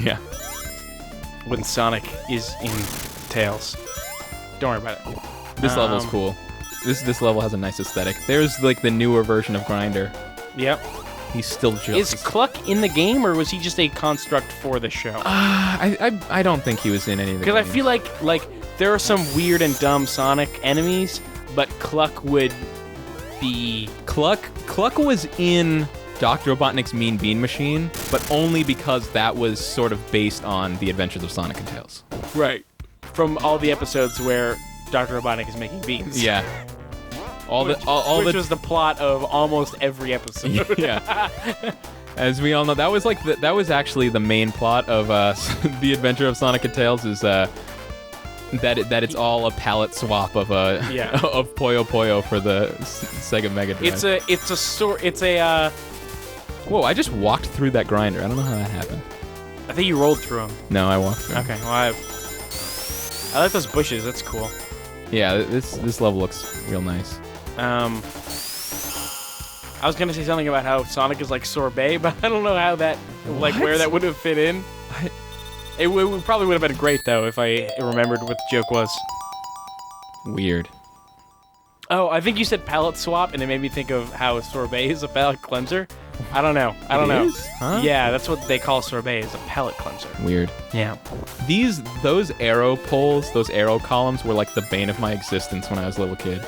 Yeah. when Sonic is in Tails. Don't worry about it. This level's cool. This level has a nice aesthetic. There's like the newer version of Grinder. Yep. He's still just... Is Cluck in the game, or was he just a construct for the show? I don't think he was in any of the Because I games. feel like there are some weird and dumb Sonic enemies, but Cluck would be... Cluck was in Dr. Robotnik's Mean Bean Machine, but only because that was sort of based on the adventures of Sonic and Tails. Right. From all the episodes where Dr. Robotnik is making beans. Yeah. Which was the plot of almost every episode. Yeah. As we all know, that was like that was actually the main plot of the adventure of Sonic and Tails is that it's all a palette swap of of Puyo Puyo for the Sega Mega Drive. It's a Whoa, I just walked through that grinder. I don't know how that happened. I think you rolled through them. No, I walked through. Okay, well I like those bushes. That's cool. Yeah, this level looks real nice. I was gonna say something about how Sonic is like sorbet, but I don't know how that, like, where that would have fit in. It probably would have been great though if I remembered what the joke was. Weird. Oh, I think you said palette swap, and it made me think of how sorbet is a palette cleanser. I don't know. I don't know. Huh? Yeah, that's what they call sorbet, is a palette cleanser. Weird. Yeah. Those arrow poles, those arrow columns were like the bane of my existence when I was a little kid.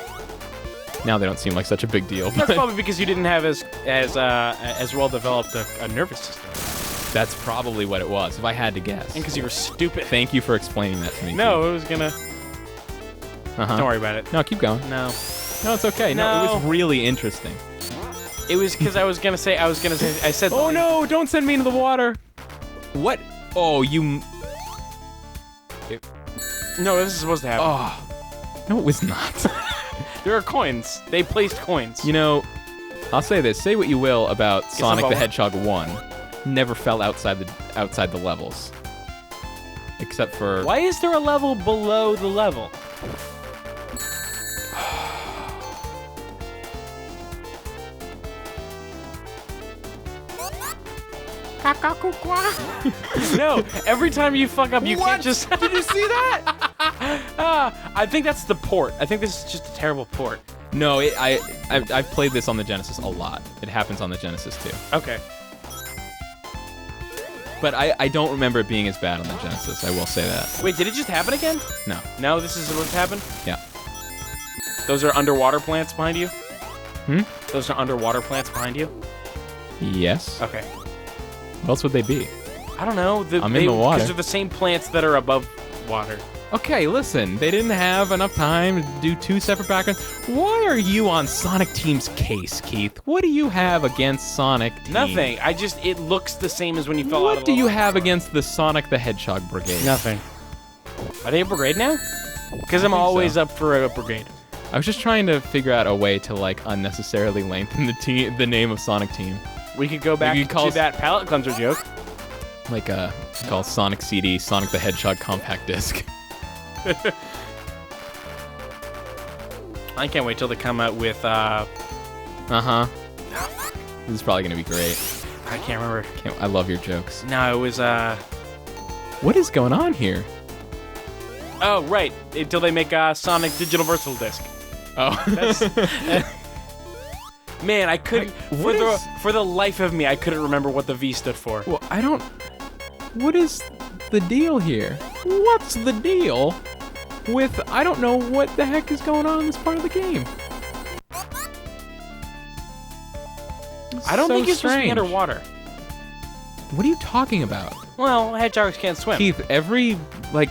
Now they don't seem like such a big deal. That's probably because you didn't have as well developed a nervous system. That's probably what it was, if I had to guess. And because you were stupid. Thank you for explaining that to me. No, it was gonna... Uh-huh. Don't worry about it. No, keep going. No. No, it's okay. No, it was really interesting. It was because I said Oh no, don't send me into the water. What? Oh, you... No, this is supposed to happen. Oh. No, it was not. There are coins. They placed coins. You know, I'll say this. Say what you will about Sonic the Hedgehog 1. Never fell outside the levels. Except for... Why is there a level below the level? No, every time you fuck up, you can't just... Did you see that? I think that's the port. I think this is just a terrible port. No, I've played this on the Genesis a lot. It happens on the Genesis too. Okay. But I don't remember it being as bad on the Genesis, I will say that. Wait, did it just happen again? No. No, this is what's happened? Yeah. Those are underwater plants behind you? Hmm? Those are underwater plants behind you? Yes. Okay. What else would they be? I don't know. I'm in the water. Because they're the same plants that are above water. Okay, listen. They didn't have enough time to do 2 separate backgrounds. Why are you on Sonic Team's case, Keith? What do you have against Sonic Team? Nothing. It looks the same as when you fell out of the What do you have against the Sonic the Hedgehog Brigade? Nothing. Are they a brigade now? Because I'm always up for a brigade. I was just trying to figure out a way to, like, unnecessarily lengthen the name of Sonic Team. We could go back to that palette cleanser joke. Like, call Sonic CD, Sonic the Hedgehog Compact Disc. I can't wait till they come out with, Uh-huh. This is probably gonna be great. I can't remember. I love your jokes. No, it was, What is going on here? Oh, right. Until they make a Sonic Digital Versatile Disc. Oh. Man, I couldn't... For the life of me, I couldn't remember what the V stood for. Well, I don't... What is the deal here? What's the deal with... I don't know what the heck is going on in this part of the game. I don't think you're supposed to be underwater. What are you talking about? Well, hedgehogs can't swim. Keith, every, like,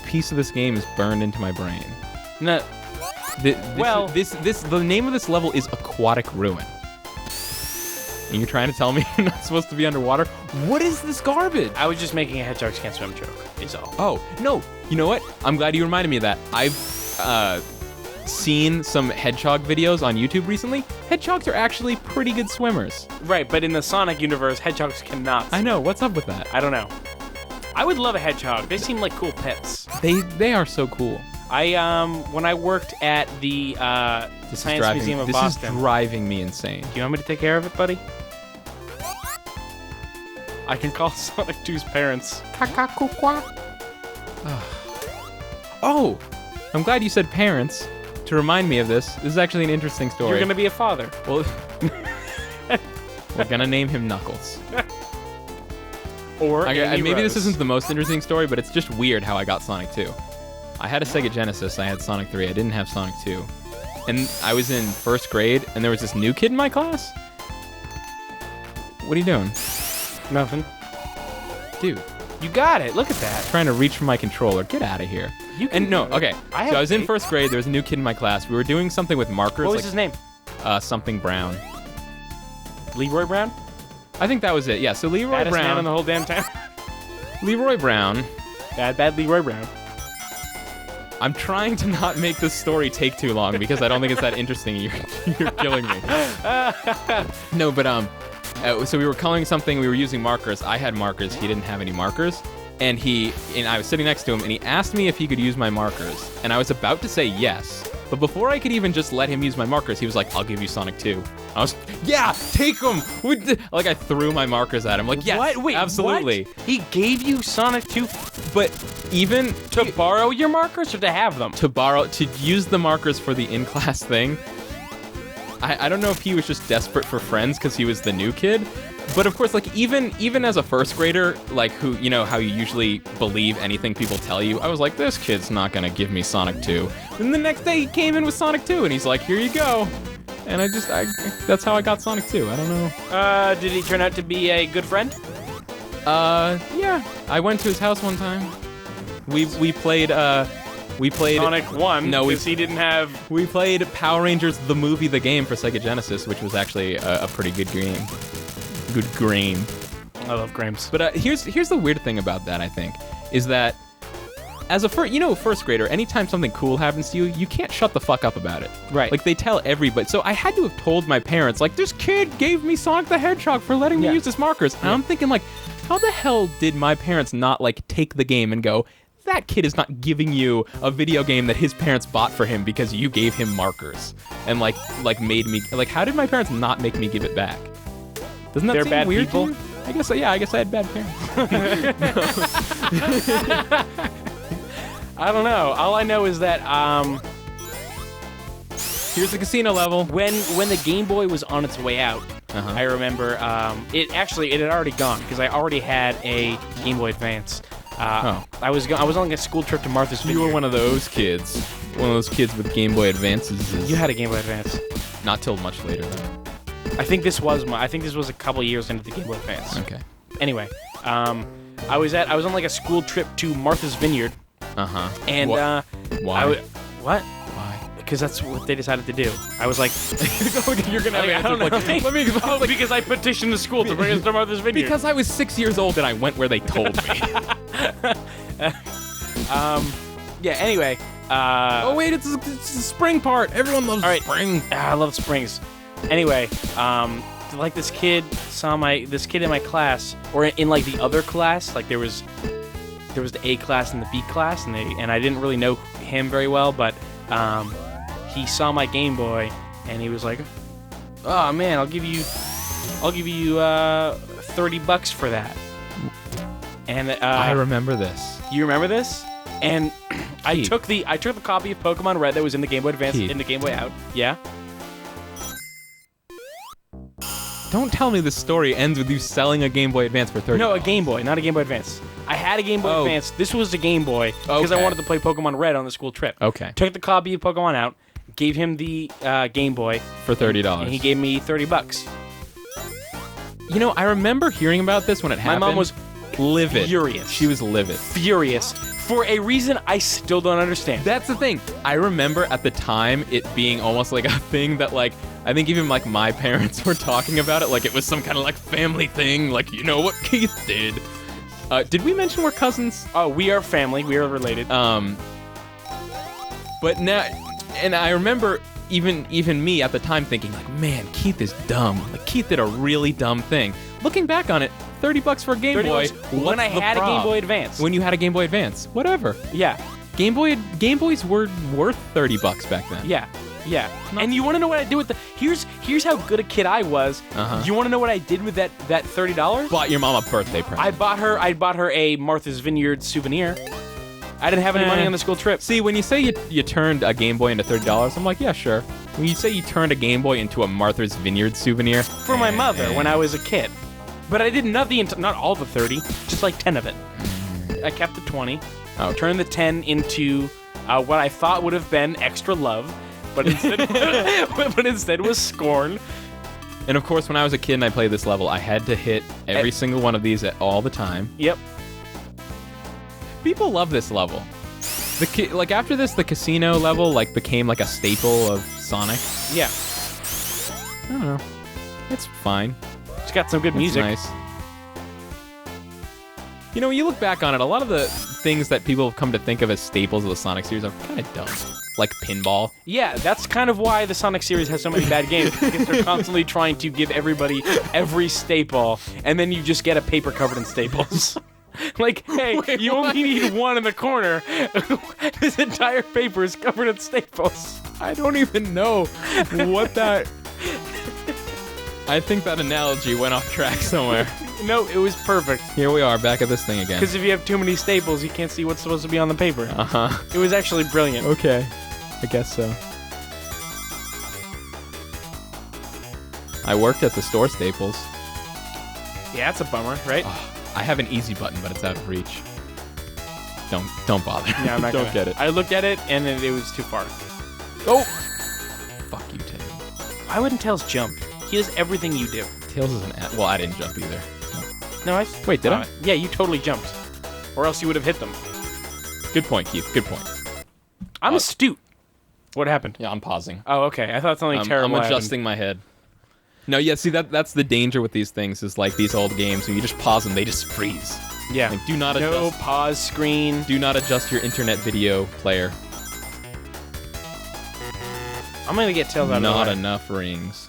piece of this game is burned into my brain. No. The name of this level is Aquatic Ruin. And you're trying to tell me you're not supposed to be underwater? What is this garbage? I was just making a hedgehogs can't swim joke, is all. Oh, no. You know what? I'm glad you reminded me of that. I've seen some hedgehog videos on YouTube recently. Hedgehogs are actually pretty good swimmers. Right, but in the Sonic universe, hedgehogs cannot swim. I know. What's up with that? I don't know. I would love a hedgehog. They seem like cool pets. They are so cool. When I worked at the Science Museum of Boston. This is driving me insane. Do you want me to take care of it, buddy? I can call Sonic 2's parents. Oh, I'm glad you said parents. To remind me of this is actually an interesting story. You're gonna be a father. Well, we're gonna name him Knuckles. Or maybe this isn't the most interesting story, but it's just weird how I got Sonic 2. I had a Sega Genesis. I had Sonic 3. I didn't have Sonic 2. And I was in first grade, and there was this new kid in my class. What are you doing? Nothing. Dude. You got it. Look at that. Trying to reach for my controller. Get out of here. Okay. So I was in first grade. There was a new kid in my class. We were doing something with markers. What was his name? Something Brown. Leroy Brown? I think that was it. Yeah. So Leroy Baddest Brown. man in the whole damn town. Leroy Brown. Bad Leroy Brown. I'm trying to not make this story take too long because I don't think it's that interesting. You're killing me. No, but so we were coloring something. We were using markers. I had markers. He didn't have any markers. And I was sitting next to him, and he asked me if he could use my markers. And I was about to say yes. But before I could even just let him use my markers, he was like, I'll give you Sonic 2. I was, yeah, take them. Like, I threw my markers at him. Like, yes, what? Wait, absolutely. What? He gave you Sonic 2? But even... To borrow your markers or to have them? To use the markers for the in-class thing. I don't know if he was just desperate for friends because he was the new kid. But of course, like, even as a first grader, like, who, you know, how you usually believe anything people tell you, I was like, this kid's not gonna give me Sonic 2. And the next day he came in with Sonic 2, and he's like, here you go. And that's how I got Sonic 2. I don't know. Did he turn out to be a good friend? Yeah. I went to his house one time. We played Sonic 1, no, because he didn't have... We played Power Rangers the movie, the game for Sega Genesis, which was actually a pretty good game. Good game. I love games. But here's the weird thing about that, I think, is that as a first grader, anytime something cool happens to you, you can't shut the fuck up about it. Right. Like, they tell everybody. So I had to have told my parents, like, this kid gave me Sonic the Hedgehog for letting me use his markers. And I'm thinking, like, how the hell did my parents not, like, take the game and go, that kid is not giving you a video game that his parents bought for him because you gave him markers and like made me, like, how did my parents not make me give it back? Doesn't that seem weird people? To you? I guess I had bad parents. I don't know. All I know is that here's the casino level. When the Game Boy was on its way out, I remember it had already gone because I already had a Game Boy Advance. I was on like a school trip to Martha's Vineyard. You were one of those kids. One of those kids with Game Boy Advances. You had a Game Boy Advance. Not till much later, though. I think this was a couple years into the Game Boy Advance. Okay. Anyway, I was on like a school trip to Martha's Vineyard. And why? What? Why? Because that's what they decided to do. I was like, you're gonna. I don't know. Let me. Because I petitioned the school to bring us to Martha's Vineyard. Because I was 6 years old and I went where they told me. Yeah. Anyway. Oh wait, it's the spring part. Everyone loves spring. I love springs. Anyway, like this kid in my class, or in like the other class, like there was the A class and the B class, and I didn't really know him very well, but he saw my Game Boy and he was like, "Oh man, I'll give you $30 for that." And I remember this. You remember this? And I took the copy of Pokemon Red that was in the Game Boy Advance in the Game Boy Out. Yeah. Don't tell me the story ends with you selling a Game Boy Advance for $30. No, a Game Boy, not a Game Boy Advance. I had a Game Boy Advance. This was a Game Boy because I wanted to play Pokemon Red on the school trip. Okay. Took the copy of Pokemon Out, gave him the Game Boy for $30, and he gave me $30. You know, I remember hearing about this when it happened. My mom was livid. Furious. She was livid. Furious. For a reason I still don't understand. That's the thing. I remember at the time it being almost like a thing that, like, I think even like my parents were talking about it like it was some kind of like family thing, like, you know what Keith did. Did we mention we're cousins? Oh, we are family. We are related. But now, and I remember even me at the time thinking like, man, Keith is dumb. Like, Keith did a really dumb thing. Looking back on it, $30 for a Game Boy. When I had a Game Boy Advance. When you had a Game Boy Advance. Whatever. Yeah. Game Boys were worth $30 back then. Yeah. Yeah. And you want to know what I did with the... Here's how good a kid I was. You want to know what I did with that $30? Bought your mom a birthday present. I bought her a Martha's Vineyard souvenir. I didn't have any money on the school trip. See, when you say you turned a Game Boy into $30, I'm like, yeah, sure. When you say you turned a Game Boy into a Martha's Vineyard souvenir... For my mother when I was a kid. But I did not all the 30, just like 10 of it. I kept the 20, turned the 10 into what I thought would have been extra love, but instead was scorn. And of course, when I was a kid and I played this level, I had to hit every single one of these at all the time. Yep. People love this level. Like after this, the casino level became like a staple of Sonic. Yeah. I don't know. It's fine. It's got some good music. Nice. You know, when you look back on it, a lot of the things that people have come to think of as staples of the Sonic series are kind of dumb. Like pinball. Yeah, that's kind of why the Sonic series has so many bad games, because they're constantly trying to give everybody every staple, and then you just get a paper covered in staples. Like, hey, you only need one in the corner. This entire paper is covered in staples. I don't even know what that... I think that analogy went off track somewhere. No, it was perfect. Here we are, back at this thing again. Because if you have too many staples, you can't see what's supposed to be on the paper. It was actually brilliant. Okay, I guess so. I worked at the store Staples. Yeah, that's a bummer, right? I have an easy button, but it's out of reach. Don't bother. Yeah, I'm not Don't get it. I looked at it, and it was too far. Oh! Fuck you, Tails. Why wouldn't Tails jump? He does everything you do. Tails is well, I didn't jump either. No, I... Wait, did I? Yeah, you totally jumped. Or else you would have hit them. Good point, Keith. Good point. I'm astute. What happened? Yeah, I'm pausing. Oh, okay. I thought something terrible I'm adjusting my head. No, yeah, see, that's the danger with these things, is like these old games, when you just pause them, they just freeze. Yeah. Like, do not adjust. No pause screen. Do not adjust your internet video player. I'm going to get Tails out of the way. Not enough rings.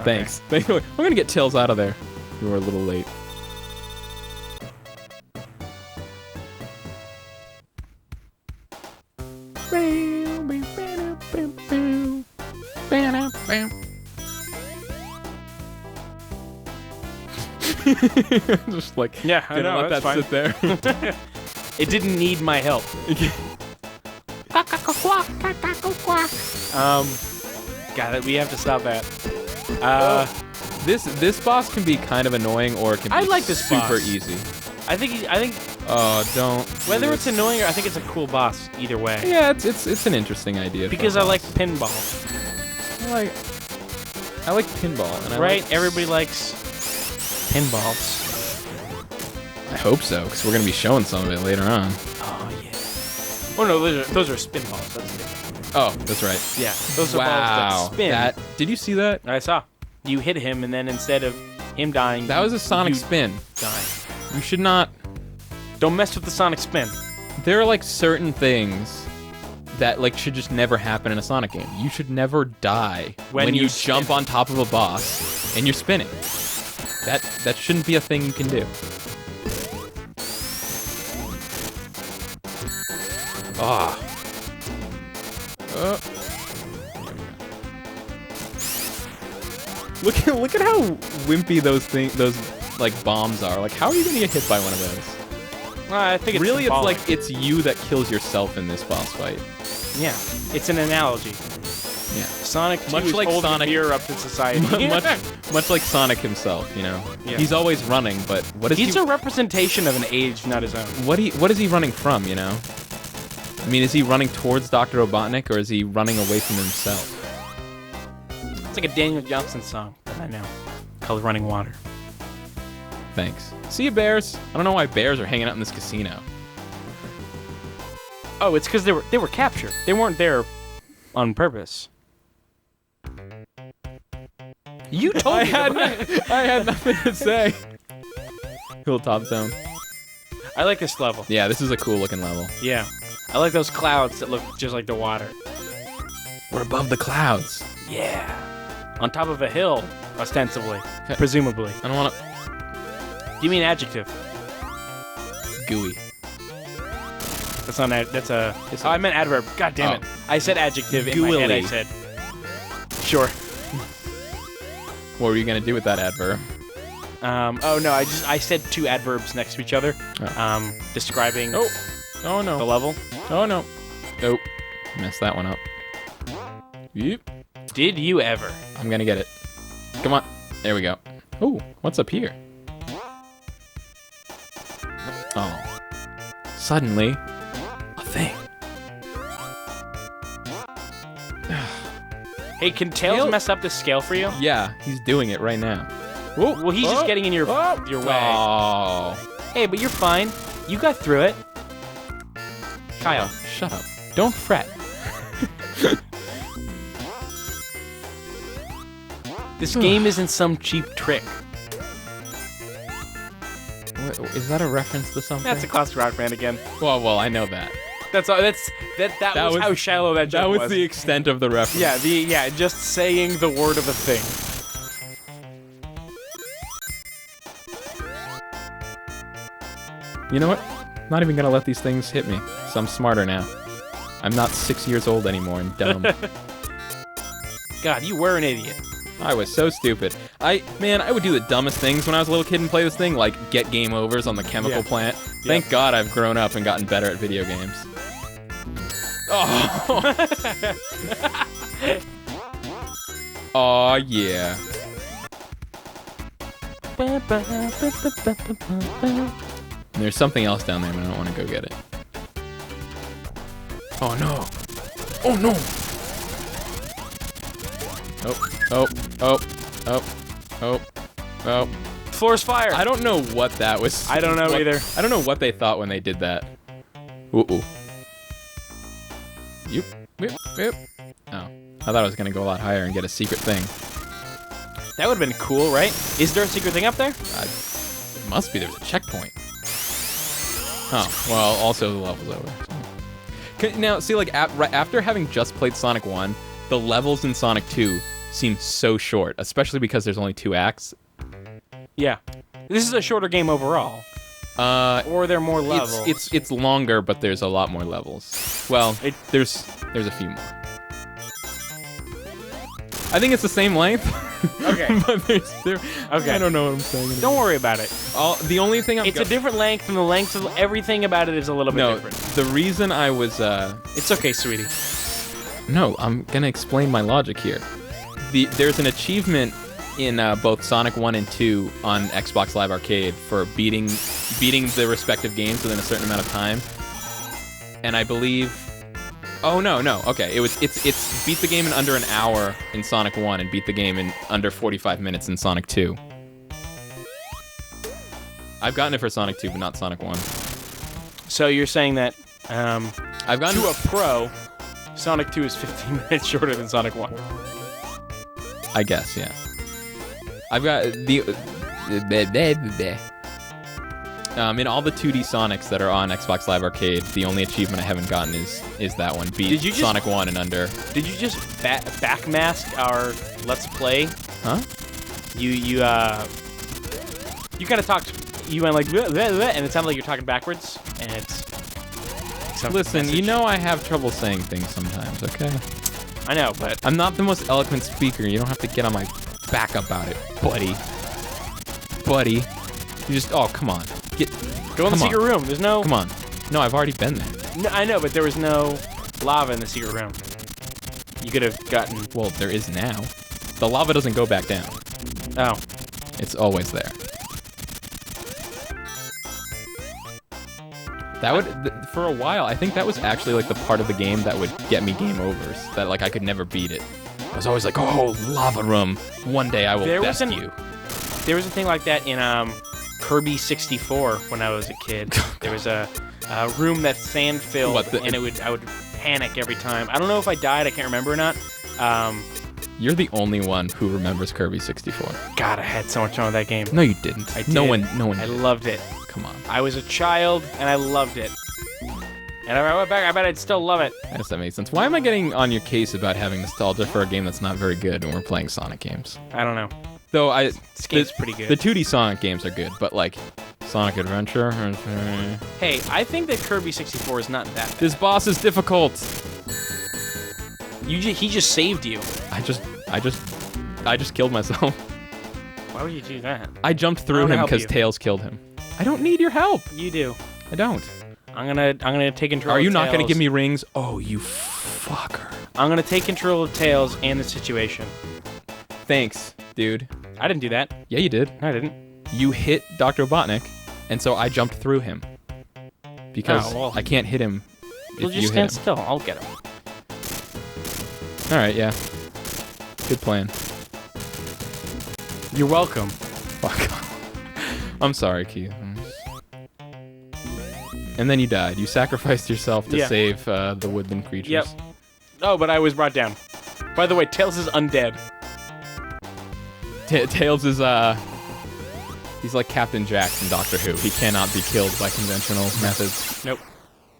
Okay. Thanks. We're going to get Tails out of there. You were a little late. Just like, yeah, I know, let that fine. sit there. It didn't need my help. Got it. We have to stop that. This boss can be kind of annoying, or it can be I like this super boss. easy. I think. Oh, don't. Whether it's annoying or I think it's a cool boss. Either way. Yeah, it's an interesting idea. Because I like pinball. I like pinball, and Everybody likes pinballs. I hope so, because we're gonna be showing some of it later on. Oh yeah. Oh no, those are spinballs. That's different. Oh, that's right. Yeah, those are balls that spin. Did you see that? I saw. You hit him, and then instead of him dying, that was a Sonic spin. Die. You should not. Don't mess with the Sonic spin. There are like certain things that like should just never happen in a Sonic game. You should never die when you jump on top of a boss and you're spinning. That shouldn't be a thing you can do. Look at how wimpy those like bombs are. Like, how are you gonna get hit by one of those? I think it's really symbolic. it's like it's you that kills yourself in this boss fight. Yeah, it's an analogy. Yeah, Sonic 2 is like holding Sonic, a mirror up to society. much like Sonic himself, you know. Yeah. He's always running, but what is He's a representation of an age, not his own. What is he running from? You know. I mean, is he running towards Dr. Robotnik, or is he running away from himself? It's like a Daniel Johnston song that I know, called "Running Water." Thanks. See you, bears. I don't know why bears are hanging out in this casino. Oh, it's because they were captured. They weren't there on purpose. You told me. I had nothing to say. Hilltop Zone. I like this level. Yeah, this is a cool looking level. Yeah. I like those clouds that look just like the water. We're above the clouds. Yeah. On top of a hill, ostensibly. Presumably. I don't want to... Give me an adjective. Gooey. That's not that's a. Oh, I meant adverb. God damn it! I said adjective in my head. I said. Sure. What were you gonna do with that adverb? Oh no, I said two adverbs next to each other, describing. Oh no. The level. Oh no. Nope. Messed that one up. Yep. Did you ever? I'm gonna get it. Come on. There we go. Ooh, what's up here? Oh. Suddenly, a thing. Hey, can Tails mess up the scale for you? Yeah, he's doing it right now. Whoa, well, he's just getting in your way. Oh. Hey, but you're fine. You got through it. Kyle, shut up. Don't fret. This game isn't some cheap trick. Is that a reference to something? That's a classic Rock Band again. Well, I know that. That's all. That was how shallow that joke was. That was the extent of the reference. Yeah, just saying the word of a thing. You know what? I'm not even gonna let these things hit me, so I'm smarter now. I'm not 6 years old anymore and dumb. God, you were an idiot. I was so stupid. I would do the dumbest things when I was a little kid and play this thing, like get game overs on the chemical plant. Thank God I've grown up and gotten better at video games. Oh. Aw, yeah. There's something else down there, but I don't want to go get it. Oh no. Oh no. Oh. Floor's fire. I don't know what that was. I don't know either. I don't know what they thought when they did that. Ooh. Yep. Oh. I thought I was gonna go a lot higher and get a secret thing. That would have been cool, right? Is there a secret thing up there? It must be. There's a checkpoint. Oh, well, also the level's over. Now, see, like, after having just played Sonic 1, the levels in Sonic 2 seem so short, especially because there's only 2 acts. Yeah. This is a shorter game overall. Or there are more levels. It's longer, but there's a lot more levels. Well, there's a few more. I think it's the same length. Okay. But okay. I don't know what I'm saying anymore. Don't worry about it. The only thing it's a different length, and the length of everything about it is a little bit different. The reason I was It's okay, sweetie. No, I'm gonna explain my logic here. There's an achievement in both Sonic 1 and 2 on Xbox Live Arcade for beating the respective games within a certain amount of time. And I believe... Oh, no. Okay, it's beat the game in under an hour in Sonic 1 and beat the game in under 45 minutes in Sonic 2. I've gotten it for Sonic 2, but not Sonic 1. So you're saying that I've gotten to a pro, Sonic 2 is 15 minutes shorter than Sonic 1. I guess, yeah. I've got in all the 2D Sonics that are on Xbox Live Arcade, the only achievement I haven't gotten is that one. Beat Sonic 1 and under. Did you just backmask our Let's Play? Huh? You kind of talked. You went like, bleh, bleh, bleh, and it sounded like you're talking backwards, and it's. Listen, you know I have trouble saying things sometimes, okay? I know, but I'm not the most eloquent speaker. You don't have to get on my back about it, buddy. You just, come on. Go in the secret room. There's no... Come on. No, I've already been there. No, I know, but there was no lava in the secret room. You could have gotten... Well, there is now. The lava doesn't go back down. Oh. It's always there. That would... For a while, I think that was actually, like, the part of the game that would get me game overs. That, like, I could never beat it. I was always like, oh, lava room. One day I will best you. There was a thing like that in Kirby 64 when I was a kid. There was a room that's sand filled, and I would panic every time. I don't know if I died. I can't remember or not. You're the only one who remembers Kirby 64. God, I had so much fun with that game. No, you didn't. I did. No one. I loved it. Come on. I was a child, and I loved it. And if I went back, I bet I'd still love it. I guess that makes sense. Why am I getting on your case about having nostalgia for a game that's not very good when we're playing Sonic games? I don't know. Though this game's pretty good. The 2D Sonic games are good, but like Sonic Adventure. Hey, I think that Kirby 64 is not that bad. This boss is difficult. He just saved you. I just killed myself. Why would you do that? I jumped through him because Tails killed him. I don't need your help. You do. I don't. I'm gonna take control. Are you of not Tails. gonna give me rings? Oh, you fucker. I'm gonna take control of Tails and the situation. Thanks, dude. I didn't do that. Yeah, you did. No, I didn't. You hit Dr. Robotnik, and so I jumped through him. Because I can't hit him if You'll you just hit stand him. still. I'll get him. Alright, yeah. Good plan. You're welcome. Fuck. I'm sorry, Keith. And then you died. You sacrificed yourself to save the woodland creatures. Yep. Oh, but I was brought down. By the way, Tails is undead. Tails is, he's like Captain Jack from Doctor Who. He cannot be killed by conventional methods. Nope.